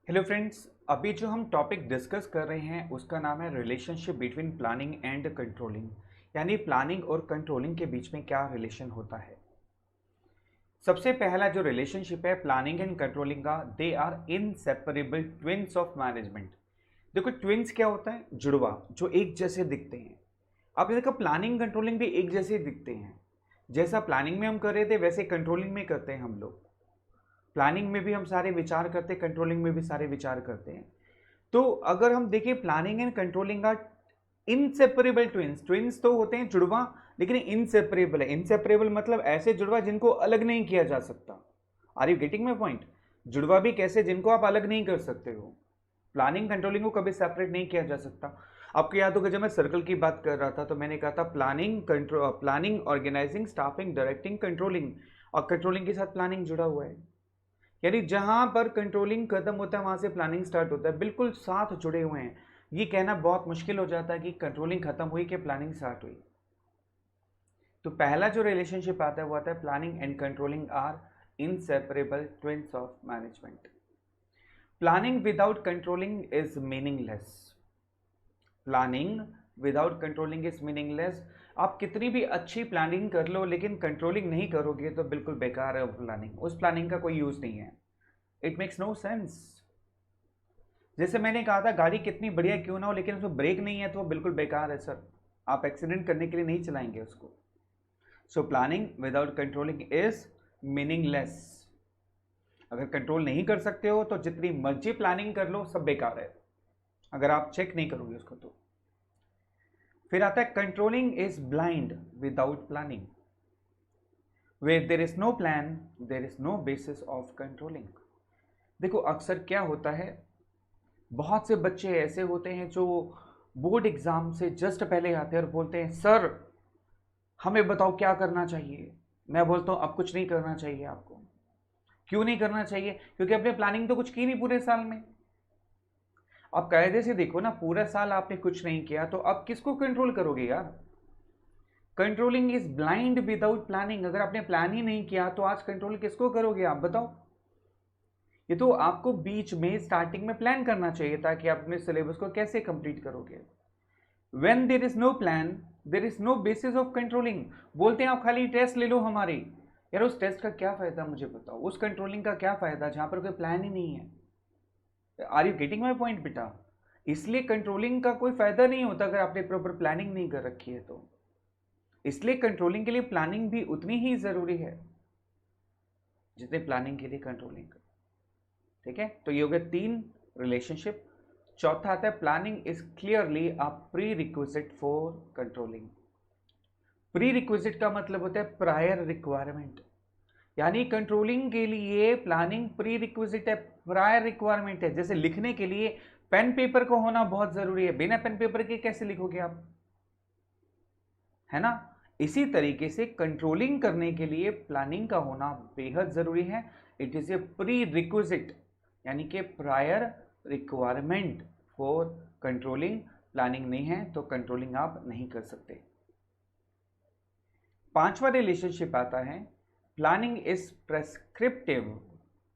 Hello friends, अभी जो हम टॉपिक डिस्कस कर रहे हैं उसका नाम है relationship between planning and controlling. यानी प्लानिंग और कंट्रोलिंग के बीच में क्या रिलेशन होता है। सबसे पहला जो रिलेशनशिप है प्लानिंग एंड कंट्रोलिंग का, they are inseparable twins of management. देखो ट्विन्स क्या होता है, जुड़वा जो एक जैसे दिखते हैं। आपने देखा प्लानिंग कंट्रोलिंग भी एक जैसे दिखते हैं। जैसा प्लानिंग में हम कर रहे थे वैसे कंट्रोलिंग में करते हैं हम लोग। प्लानिंग में भी हम सारे विचार करते हैं, कंट्रोलिंग में भी सारे विचार करते हैं। तो अगर हम देखें प्लानिंग एंड कंट्रोलिंग का इनसेपरेबल ट्विन्स, ट्विन्स तो होते हैं जुड़वा, लेकिन इनसेपरेबल है। इनसेपरेबल मतलब ऐसे जुड़वा जिनको अलग नहीं किया जा सकता। Are you getting my point? जुड़वा भी कैसे, जिनको आप अलग नहीं कर सकते हो। प्लानिंग कंट्रोलिंग को कभी सेपरेट नहीं किया जा सकता। आपको याद होगा जब मैं सर्कल की बात कर रहा था तो मैंने कहा था planning control, planning organising staffing directing controlling, और कंट्रोलिंग के साथ प्लानिंग जुड़ा हुआ है। यानी जहां पर कंट्रोलिंग खत्म होता है वहां से प्लानिंग स्टार्ट होता है, बिल्कुल साथ जुड़े हुए हैं। ये कहना बहुत मुश्किल हो जाता है कि कंट्रोलिंग खत्म हुई कि प्लानिंग स्टार्ट हुई। तो पहला जो रिलेशनशिप आता है वो आता है planning and controlling are inseparable twins of management. Planning without controlling is meaningless. Planning without controlling is meaningless. आप कितनी भी अच्छी प्लानिंग कर लो लेकिन कंट्रोलिंग नहीं करोगे तो बिल्कुल बेकार है वो प्लानिंग, उस प्लानिंग का कोई यूज नहीं है। It makes no sense. जैसे मैंने कहा था गाड़ी कितनी बढ़िया क्यों ना हो लेकिन उसमें ब्रेक नहीं है तो वो बिल्कुल बेकार है सर। आप एक्सीडेंट करने के लिए नहीं चलाएंगे उसको। So planning without controlling is meaningless. अगर कंट्रोल नहीं कर सकते हो तो जितनी मर्जी प्लानिंग कर लो सब बेकार है, अगर आप चेक नहीं करोगे उसको तो। फिर आता है controlling is blind without planning. Where there is no plan there is no basis of controlling. देखो अक्सर क्या होता है, बहुत से बच्चे ऐसे होते हैं जो बोर्ड एग्जाम से जस्ट पहले आते हैं और बोलते हैं सर हमें बताओ क्या करना चाहिए। मैं बोलता हूं अब कुछ नहीं करना चाहिए आपको। क्यों नहीं करना चाहिए? क्योंकि आपने प्लानिंग तो कुछ की नहीं पूरे साल में। आप कायदे से देखो ना, पूरा साल आपने कुछ नहीं किया तो अब किसको कंट्रोल करोगे यार। Controlling is blind without planning. अगर आपने प्लान ही नहीं किया तो आज कंट्रोल किसको करोगे आप बताओ। ये तो आपको बीच में स्टार्टिंग में प्लान करना चाहिए ताकि आप अपने सिलेबस को कैसे कंप्लीट करोगे। When there is no plan, there is no basis of controlling। बोलते हैं आप खाली टेस्ट ले लो हमारे। यार उस टेस्ट का क्या फायदा मुझे बताओ, उस कंट्रोलिंग का क्या फायदा जहां पर कोई प्लान ही नहीं है। Are you getting my point बेटा? इसलिए कंट्रोलिंग का कोई फायदा नहीं होता अगर आपने प्रॉपर प्लानिंग नहीं कर रखी है तो। इसलिए कंट्रोलिंग के लिए प्लानिंग भी उतनी ही जरूरी है जितने प्लानिंग के लिए कंट्रोलिंग। ठीक है, तो ये हो गया तीन रिलेशनशिप। चौथा आता है planning is clearly a pre requisite for controlling. Pre requisite का मतलब होता है प्रायर रिक्वायरमेंट। यानी कंट्रोलिंग के लिए प्लानिंग प्री रिक्विजिट है, प्रायर रिक्वायरमेंट है। जैसे लिखने के लिए पेन पेपर को होना बहुत जरूरी है, बिना पेन पेपर के कैसे लिखोगे आप, है ना। इसी तरीके से कंट्रोलिंग करने के लिए प्लानिंग का होना बेहद जरूरी है। It is a pre requisite यानी कि prior requirement for controlling. Planning नहीं है तो कंट्रोलिंग आप नहीं कर सकते। पांचवा रिलेशनशिप आता है planning is prescriptive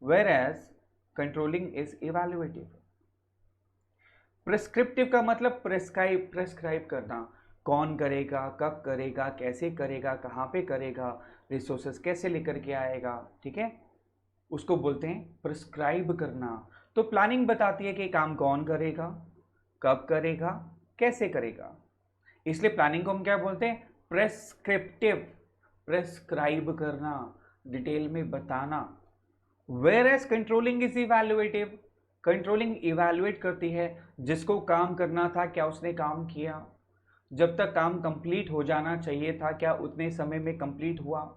whereas controlling is evaluative. Prescriptive का मतलब प्रेस्क्राइब, प्रेस्क्राइब करना, कौन करेगा, कब करेगा, कैसे करेगा, कहाँ पे करेगा, रिसोर्सेस कैसे लेकर के आएगा, ठीक है, उसको बोलते हैं प्रिस्क्राइब करना। तो प्लानिंग बताती है कि काम कौन करेगा, कब करेगा, कैसे करेगा। इसलिए प्लानिंग को हम क्या बोलते हैं, प्रेस्क्रिप्टिव। प्रेस्क्राइब करना, डिटेल में बताना। Whereas controlling is evaluative. Controlling evaluate करती है जिसको काम करना था क्या उसने काम किया, जब तक काम कंप्लीट हो जाना चाहिए था क्या उतने समय में कंप्लीट हुआ,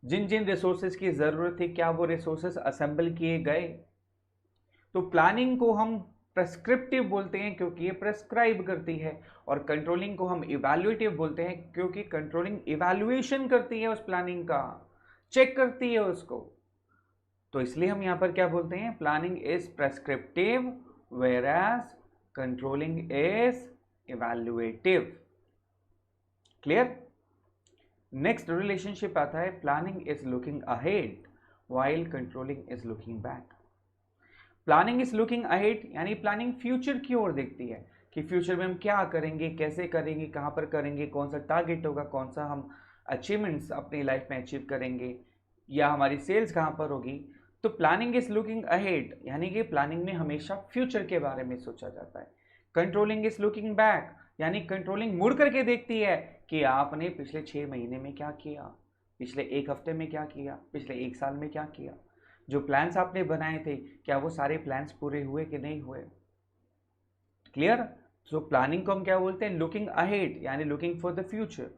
जिन जिन रिसोर्सेज की ज़रूरत थी क्या वो रिसोर्सेज असेंबल किए गए। तो प्लानिंग को हम प्रेस्क्रिप्टिव बोलते हैं क्योंकि ये प्रेस्क्राइब करती है, और कंट्रोलिंग को हम इवैल्यूएटिव बोलते हैं क्योंकि कंट्रोलिंग इवैल्यूएशन करती है उस प्लानिंग का, चेक करती है उसको। तो इसलिए हम यहां पर क्या बोलते हैं, planning is prescriptive whereas controlling is evaluative. Clear? Next relationship आता है planning is looking ahead while controlling is looking back. Planning is looking ahead यानी प्लानिंग फ्यूचर की ओर देखती है कि फ्यूचर में हम क्या करेंगे, कैसे करेंगे, कहाँ पर करेंगे, कौन सा टारगेट होगा, कौन सा हम अचीवमेंट्स अपनी लाइफ में अचीव करेंगे, या हमारी सेल्स कहाँ पर होगी। तो प्लानिंग इज लुकिंग अहेड यानी कि प्लानिंग में हमेशा फ्यूचर के बारे में सोचा जाता है। कंट्रोलिंग इज लुकिंग बैक यानी कंट्रोलिंग मुड़ करके देखती है कि आपने पिछले 6 महीने में क्या किया, पिछले 1 हफ्ते में क्या किया, पिछले 1 साल में क्या किया, जो प्लान्स आपने बनाए थे क्या वो सारे प्लान्स पूरे हुए कि नहीं हुए। क्लियर। सो प्लानिंग को हम क्या बोलते हैं, लुकिंग अहेड यानी looking for the future.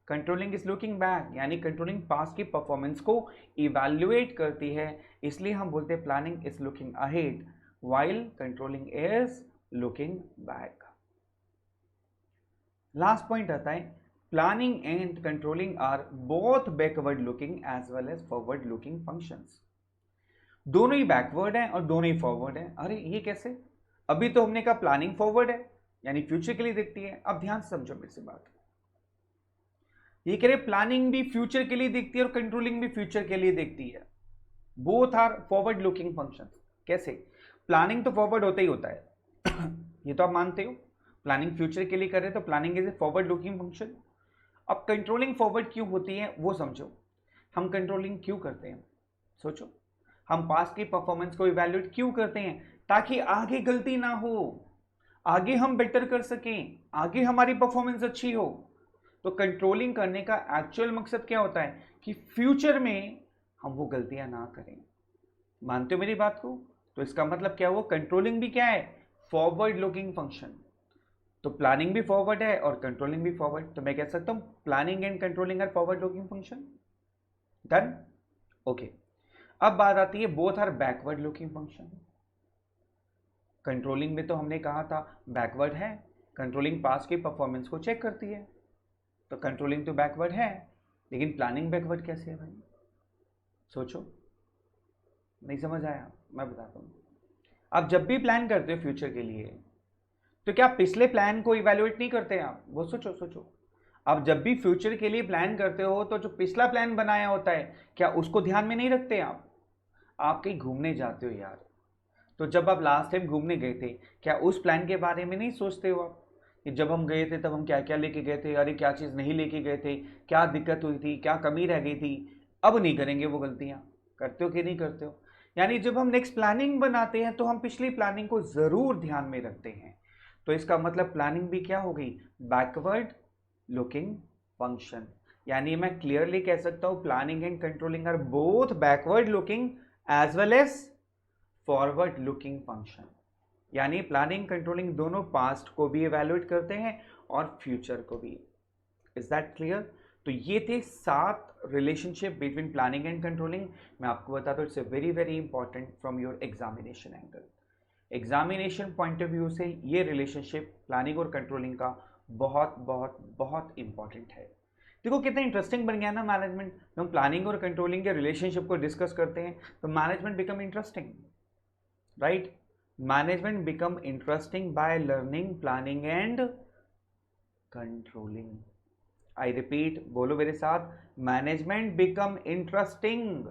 Controlling is looking back यानी कंट्रोलिंग पास्ट की परफॉर्मेंस को इवैल्यूएट करती है, इसलिए हम बोलते हैं planning is looking ahead while controlling is looking back. Last point आता है, planning and controlling are both backward looking as well as forward looking functions. दोनों ही बैकवर्ड हैं और दोनों ही फॉरवर्ड हैं। अरे ये कैसे, अभी तो हमने कहा प्लानिंग फॉरवर्ड है यानी फ्यूचर के लिए देखती है। अब ध्यान से समझो मेरे से बात, ये कह रहे प्लानिंग भी फ्यूचर के लिए देखती है और कंट्रोलिंग भी फ्यूचर के लिए देखती है। Both are forward looking functions. कैसे, प्लानिंग तो फॉरवर्ड होता ही होता है ये तो आप मानते हो, प्लानिंग फ्यूचर के लिए कर रहे तो planning is a forward looking function. अब कंट्रोलिंग फॉरवर्ड क्यों होती है वो समझो। हम कंट्रोलिंग क्यों करते हैं, सोचो। हम पास्ट की परफॉर्मेंस को इवैल्यूएट क्यों करते हैं, ताकि आगे गलती ना हो, आगे हम बेटर कर सकें, आगे हमारी परफॉर्मेंस अच्छी हो। तो कंट्रोलिंग करने का एक्चुअल मकसद क्या होता है कि फ्यूचर में हम वो गलतियां ना करें। मानते हो मेरी बात को। तो इसका मतलब क्या हुआ, कंट्रोलिंग भी क्या है, फॉरवर्ड लुकिंग फंक्शन। तो प्लानिंग भी फॉरवर्ड है और कंट्रोलिंग भी फॉरवर्ड। तो मैं कह सकता हूं planning and controlling are forward looking function. Done. Okay, अब बात आती है both are backward looking function. Controlling में तो हमने कहा था बैकवर्ड है, कंट्रोलिंग पास्ट की परफॉर्मेंस को चेक करती है, तो कंट्रोलिंग तो बैकवर्ड है, लेकिन प्लानिंग बैकवर्ड कैसे है भाई, सोचो। नहीं समझ आया, मैं बताता हूँ। आप जब भी प्लान करते हो फ्यूचर के लिए तो क्या पिछले प्लान को इवैल्यूएट नहीं करते आप, वो सोचो सोचो। आप जब भी फ्यूचर के लिए प्लान करते हो तो जो पिछला प्लान बनाया होता है क्या उसको ध्यान में नहीं रखते आप कहीं घूमने जाते हो यार, तो जब आप लास्ट टाइम घूमने गए थे क्या उस प्लान के बारे में नहीं सोचते हो आप कि जब हम गए थे तब हम क्या क्या लेके गए थे, अरे क्या चीज़ नहीं लेके गए थे, क्या दिक्कत हुई थी, क्या कमी रह गई थी। अब नहीं करेंगे वो गलतियाँ, करते हो कि नहीं करते हो। यानी जब हम नेक्स्ट प्लानिंग बनाते हैं तो हम पिछली प्लानिंग को ज़रूर ध्यान में रखते हैं। तो इसका मतलब प्लानिंग भी क्या हो गई, बैकवर्ड लुकिंग फंक्शन। यानी मैं क्लियरली कह सकता हूं planning and controlling are both backward looking as well as forward looking function. यानी प्लानिंग कंट्रोलिंग दोनों पास्ट को भी इवैल्यूएट करते हैं और फ्यूचर को भी। Is that clear. तो ये थे 7 relationship between planning and controlling. मैं आपको बताता हूँ it's very very important from your examination angle. Examination point of view से ये रिलेशनशिप प्लानिंग और कंट्रोलिंग का बहुत बहुत बहुत इंपॉर्टेंट है। देखो कितना इंटरेस्टिंग बन गया ना मैनेजमेंट। हम प्लानिंग और कंट्रोलिंग के रिलेशनशिप को डिस्कस करते हैं तो management become interesting, right. Management become interesting by learning planning and controlling. I repeat, बोलो मेरे साथ, management become interesting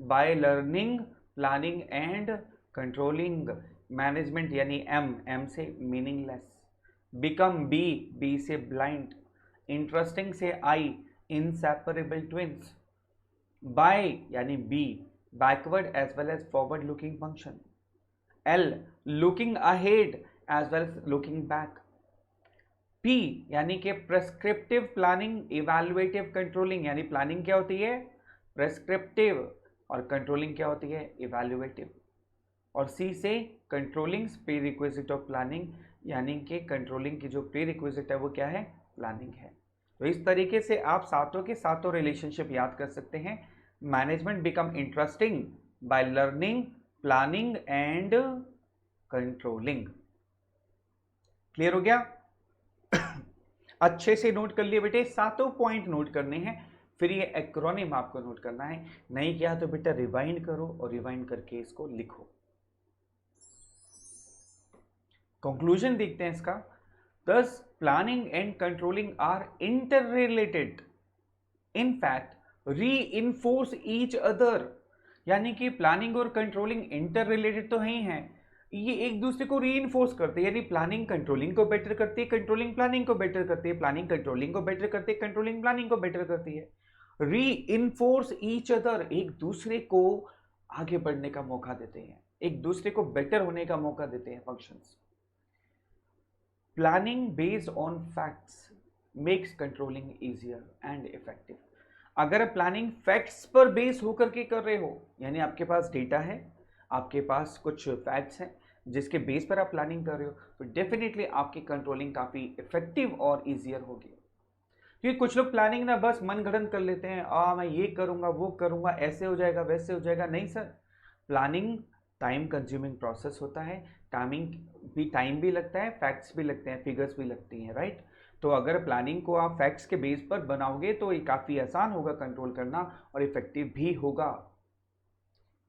by learning planning and controlling. Management यानी एम से मीनिंगलेस, बिकम बी से ब्लाइंड, इंटरेस्टिंग से आई इनसेपरेबल ट्विंस, बाय यानी B backward as well as forward looking function, L looking ahead as well as looking back, P यानी कि prescriptive planning evaluative controlling. यानी planning क्या होती है, prescriptive, और कंट्रोलिंग क्या होती है, इवैल्यूएटिव। और सी से controlling pre requisite of planning, यानी कि कंट्रोलिंग की जो प्री रिक्विजिट है वो क्या है, प्लानिंग है। तो इस तरीके से आप सातों के सातों रिलेशनशिप याद कर सकते हैं। Management become interesting by learning planning and controlling. Clear हो गया। अच्छे से नोट कर लिए बेटे, सातों पॉइंट नोट करने हैं, फिर ये एक्रोनिम आपको नोट करना है। नहीं किया तो बेटा रिवाइंड करो और रिवाइंड करके इसको लिखो। कंक्लूजन देखते हैं इसका। दस planning and controlling are interrelated, in fact reinforce each other. यानी कि प्लानिंग और कंट्रोलिंग इंटर रिलेटेड तो ही हैं, ये एक दूसरे को रीइंफोर्स करते हैं, यानी प्लानिंग कंट्रोलिंग को बेटर करती है, कंट्रोलिंग प्लानिंग को बेटर करती है, प्लानिंग कंट्रोलिंग को बेटर करती है, कंट्रोलिंग प्लानिंग को बेटर करती है। रीइंफोर्स ईच अदर, एक दूसरे को आगे बढ़ने का मौका देते हैं, एक दूसरे को बेटर होने का मौका देते हैं functions. Planning based on facts makes controlling easier and effective. अगर आप प्लानिंग फैक्ट्स पर बेस होकर के कर रहे हो, यानी आपके पास डेटा है, आपके पास कुछ फैक्ट्स हैं जिसके बेस पर आप प्लानिंग कर रहे हो, तो डेफिनेटली आपकी कंट्रोलिंग काफ़ी इफेक्टिव और इजियर होगी। क्योंकि कुछ लोग प्लानिंग ना बस मन गढ़ंत कर लेते हैं, मैं ये करूँगा वो करूँगा, ऐसे हो जाएगा वैसे हो जाएगा। नहीं sir, planning time consuming process होता है, टाइम भी लगता है, फैक्ट्स भी लगते हैं, फिगर्स भी लगती हैं, राइट। तो अगर प्लानिंग को आप फैक्ट्स के बेस पर बनाओगे तो ये काफ़ी आसान होगा कंट्रोल करना और इफेक्टिव भी होगा।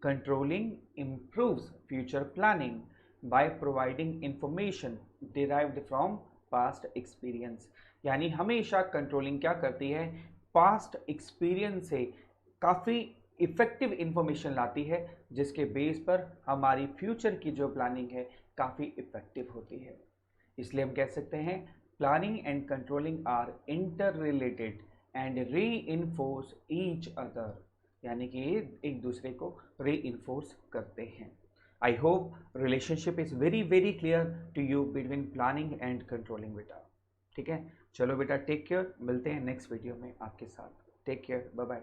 Controlling improves future planning by providing information derived from past experience। यानी हमेशा कंट्रोलिंग क्या करती है, पास्ट एक्सपीरियंस से काफ़ी इफेक्टिव इंफॉर्मेशन लाती है, जिसके बेस पर हमारी फ्यूचर की जो प्लानिंग है काफ़ी इफेक्टिव होती है। इसलिए हम कह सकते हैं planning and controlling are interrelated and reinforce each other, यानी कि ये एक दूसरे को री इन्फोर्स करते हैं। I hope relationship is very very clear to you between planning and controlling बेटा। ठीक है, चलो बेटा, टेक केयर, मिलते हैं नेक्स्ट वीडियो में आपके साथ। Take care, bye bye.